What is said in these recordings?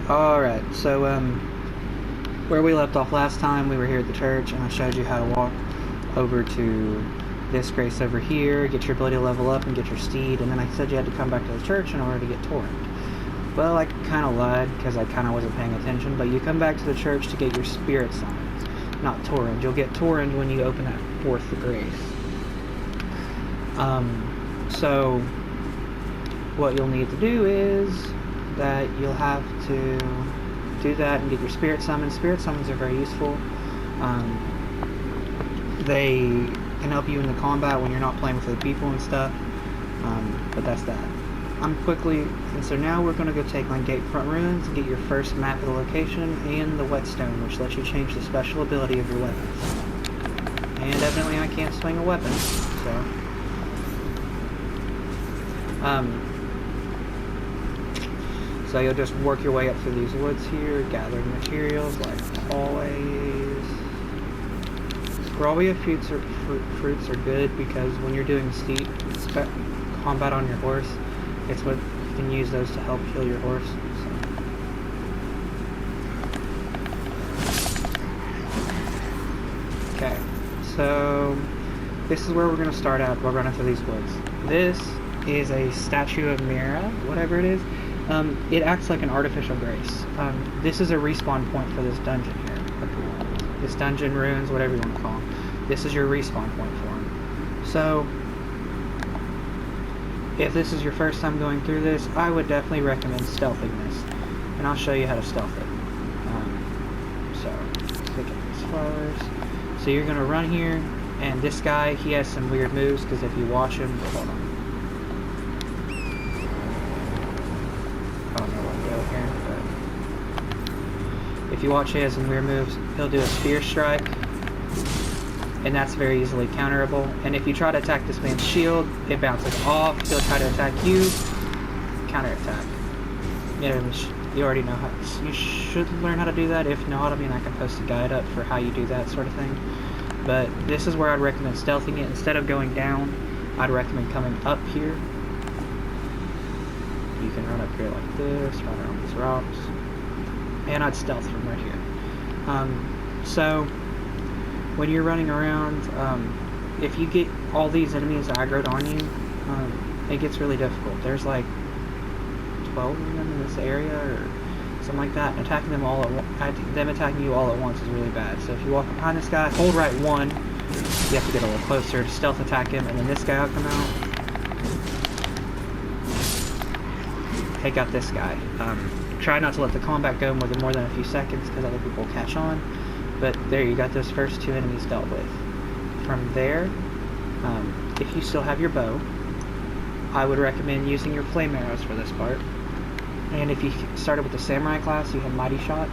Alright, so where we left off last time, we were here at the church, and I showed you how to walk over to this grace over here, get your ability to level up and get your steed, and then I said you had to come back to the church in order to get Torrent. Well, I kind of lied, because I kind of wasn't paying attention, but you come back to the church to get your spirit summons, not Torrent. You'll get Torrent when you open that fourth grace. So what you'll need to do is that you'll have to do that and get your spirit summons. Spirit summons are very useful. They can help you in the combat when you're not playing with other people and stuff. But that's that. And so now we're going to go take on Gatefront Ruins and get your first map of the location and the whetstone, which lets you change the special ability of your weapons. And evidently I can't swing a weapon, so... So you'll just work your way up through these woods here, gathering materials like always. Gravia fruits are good because when you're doing steep combat on your horse, it's what you can use those to help heal your horse. Okay, so this is where we're going to start out. We're running through these woods. This is a statue of Mira, whatever it is. It acts like an artificial grace. This is a respawn point for this dungeon here. This dungeon, ruins, whatever you want to call them. This is your respawn point for them. So, if this is your first time going through this, I would definitely recommend stealthing this. And I'll show you how to stealth it. So, pick up these flowers. So you're going to run here, and this guy, he has some weird moves, because if you watch him... Hold on. If you watch, he has some weird moves. He'll do a spear strike, and that's very easily counterable. And if you try to attack this man's shield, it bounces off. He'll try to attack you, counterattack. And you already know how. You should learn how to do that. If not, I mean, I can post a guide up for how you do that sort of thing. But this is where I'd recommend stealthing it. Instead of going down, I'd recommend coming up here. You can run up here like this, run around these rocks. And I'd stealth from right here. So, when you're running around, if you get all these enemies aggroed on you, it gets really difficult. There's like 12 of them in this area, or something like that. And attacking them them attacking you all at once is really bad. So if you walk behind this guy, hold right 1, you have to get a little closer to stealth attack him, and then this guy will come out. Take out this guy. Try not to let the combat go more than a few seconds because other people will catch on. But there, you got those first 2 enemies dealt with. From there, if you still have your bow, I would recommend using your flame arrows for this part. And if you started with the samurai class, you have mighty shot.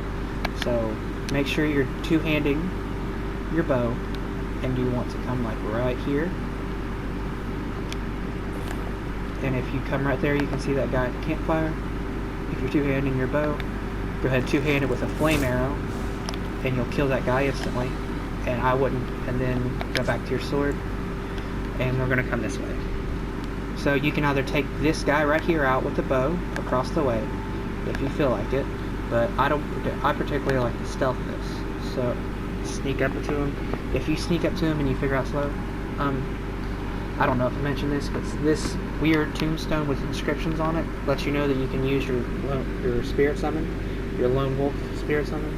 So make sure you're two-handing your bow, and you want to come like right here. And if you come right there, you can see that guy at the campfire. If you're two-handing your bow, go ahead two-hand it with a flame arrow, and you'll kill that guy instantly. And I wouldn't, and then go back to your sword, and we're going to come this way. So you can either take this guy right here out with the bow across the way, if you feel like it, but I particularly like to stealth this. So sneak up to him. If you sneak up to him and you figure out slow, I don't know if I mentioned this, but this weird tombstone with inscriptions on it lets you know that you can use your spirit summon, your lone wolf spirit summon.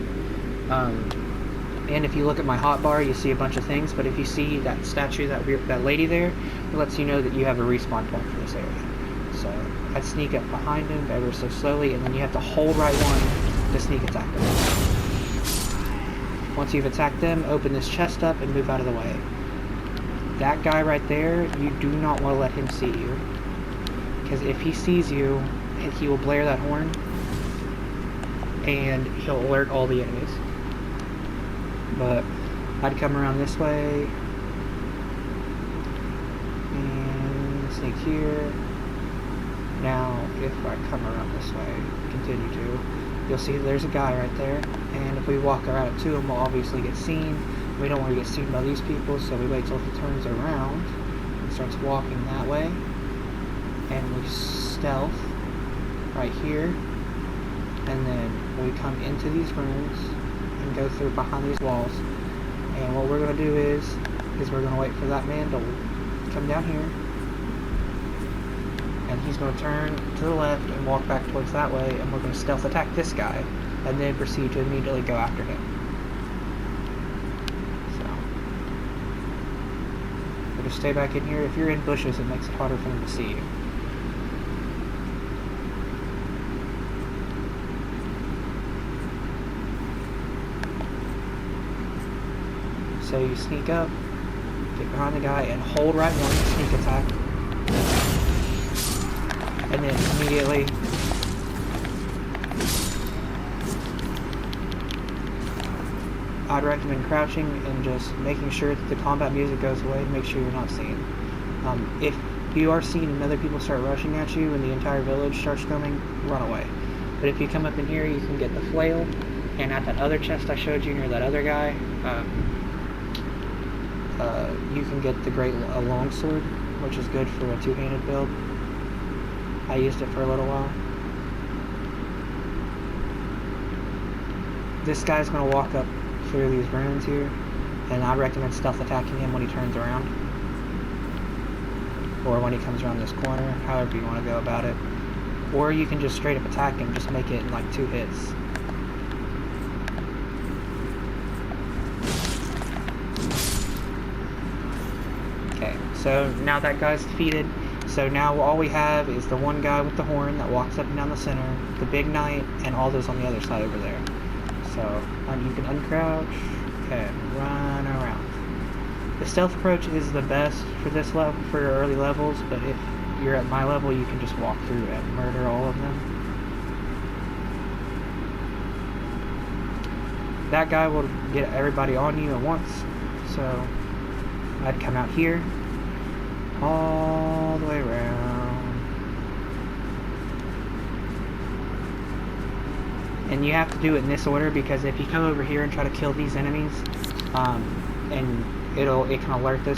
And if you look at my hotbar, you see a bunch of things, but if you see that statue, that lady there, it lets you know that you have a respawn point for this area. So I'd sneak up behind him ever so slowly, and then you have to hold right 1 to sneak attack them. Once you've attacked them, open this chest up and move out of the way. That guy right there, you do not want to let him see you. Because if he sees you, he will blare that horn, and he'll alert all the enemies. But I'd come around this way, and sneak here. Now, if I come around this way, continue to, you'll see there's a guy right there, and if we walk around to him, we'll obviously get seen. We don't want to get seen by these people, so we wait till he turns around and starts walking that way, and we stealth right here, and then we come into these rooms and go through behind these walls. And what we're going to do is we're going to wait for that man to come down here, and he's going to turn to the left and walk back towards that way, and we're going to stealth attack this guy, and then proceed to immediately go after him. So, we'll just stay back in here. If you're in bushes, it makes it harder for him to see you. So you sneak up, get behind the guy, and hold right one, sneak attack. And then immediately I'd recommend crouching and just making sure that the combat music goes away and make sure you're not seen. If you are seen and other people start rushing at you and the entire village starts coming, run away. But if you come up in here, you can get the flail, and at that other chest I showed you near that other guy, you can get the great longsword, which is good for a two-handed build. I used it for a little while. This guy's going to walk up through these rooms here, and I recommend stealth attacking him when he turns around, or when he comes around this corner, however you want to go about it. Or you can just straight up attack him, just make it in like 2 hits. Okay, so now that guy's defeated. So now all we have is the one guy with the horn that walks up and down the center, the big knight, and all those on the other side over there. So you can uncrouch, okay, run around. The stealth approach is the best for this level, for early levels, but if you're at my level, you can just walk through and murder all of them. That guy will get everybody on you at once, so I'd come out here, all the way around, and you have to do it in this order, because if you come over here and try to kill these enemies, and it can alert the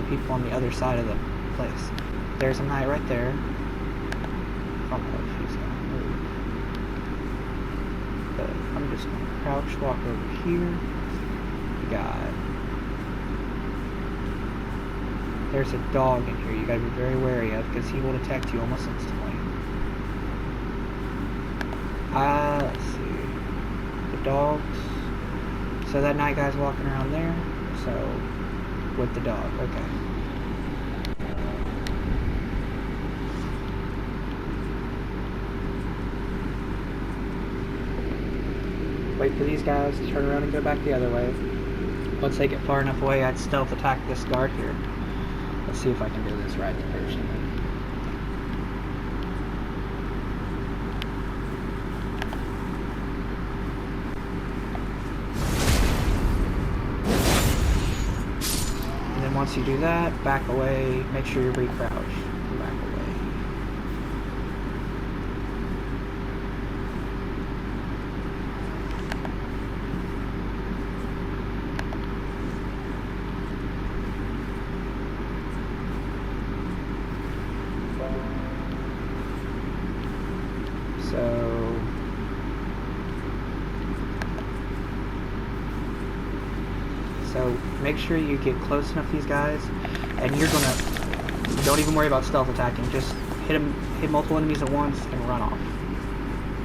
people on the other side of the place. There's a knight right there. I don't know if he's gonna move, but I'm just gonna crouch, walk over here. There's a dog in here you gotta be very wary of, because he will detect you almost instantly. Let's see. The dogs. So that knight guy's walking around there. So, with the dog, okay. Wait for these guys to turn around and go back the other way. Once they get far enough away, I'd stealth attack this guard here. Let's see if I can do this right the first time. And then once you do that, back away, make sure you re-crouch. Back away. So make sure you get close enough to these guys, and don't even worry about stealth attacking, just hit multiple enemies at once and run off.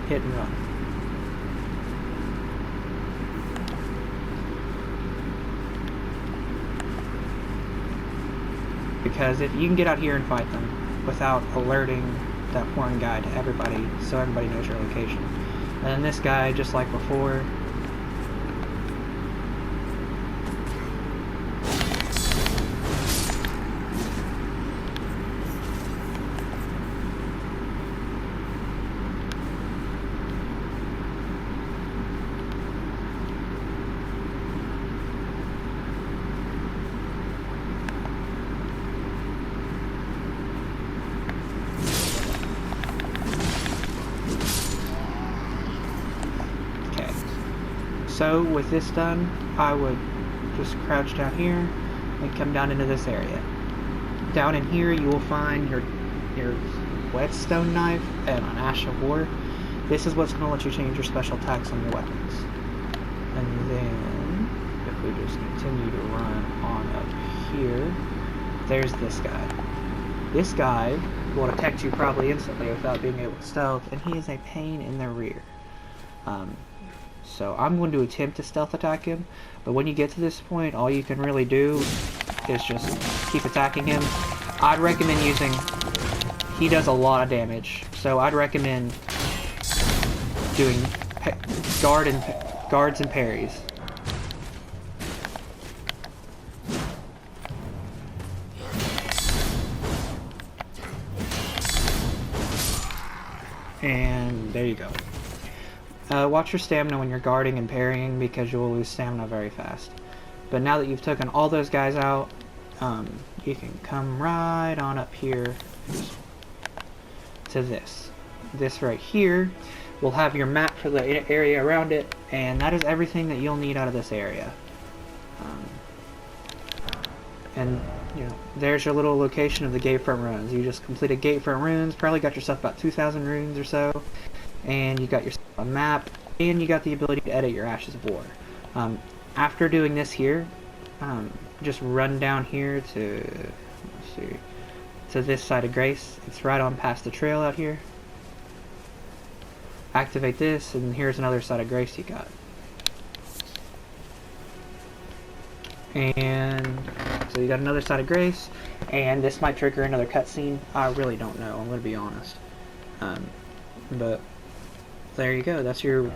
Hit and run. Because if you can get out here and fight them without alerting that horn guy to everybody, so everybody knows your location. And then this guy, just like before, so with this done, I would just crouch down here and come down into this area. Down in here you will find your whetstone knife and an ash of war. This is what's going to let you change your special attacks on your weapons. And then, if we just continue to run on up here, there's this guy. This guy will attack you probably instantly without being able to stealth, and he is a pain in the rear. So I'm going to attempt to stealth attack him, but when you get to this point, all you can really do is just keep attacking him. I'd recommend using... He does a lot of damage, so I'd recommend doing guards and parries. And there you go. Watch your stamina when you're guarding and parrying, because you'll lose stamina very fast. But now that you've taken all those guys out, you can come right on up here to this. This right here will have your map for the area around it, and that is everything that you'll need out of this area. And you know, there's your little location of the Gatefront Ruins. You just completed Gatefront Ruins, probably got yourself about 2,000 runes or so, and you got yourself a map, and you got the ability to edit your Ashes of War. After doing this here, just run down here to, let's see, to this side of Grace. It's right on past the trail out here. Activate this, and here's another side of Grace you got. And so you got another side of Grace, and this might trigger another cutscene. I really don't know, I'm going to be honest. But there you go, that's your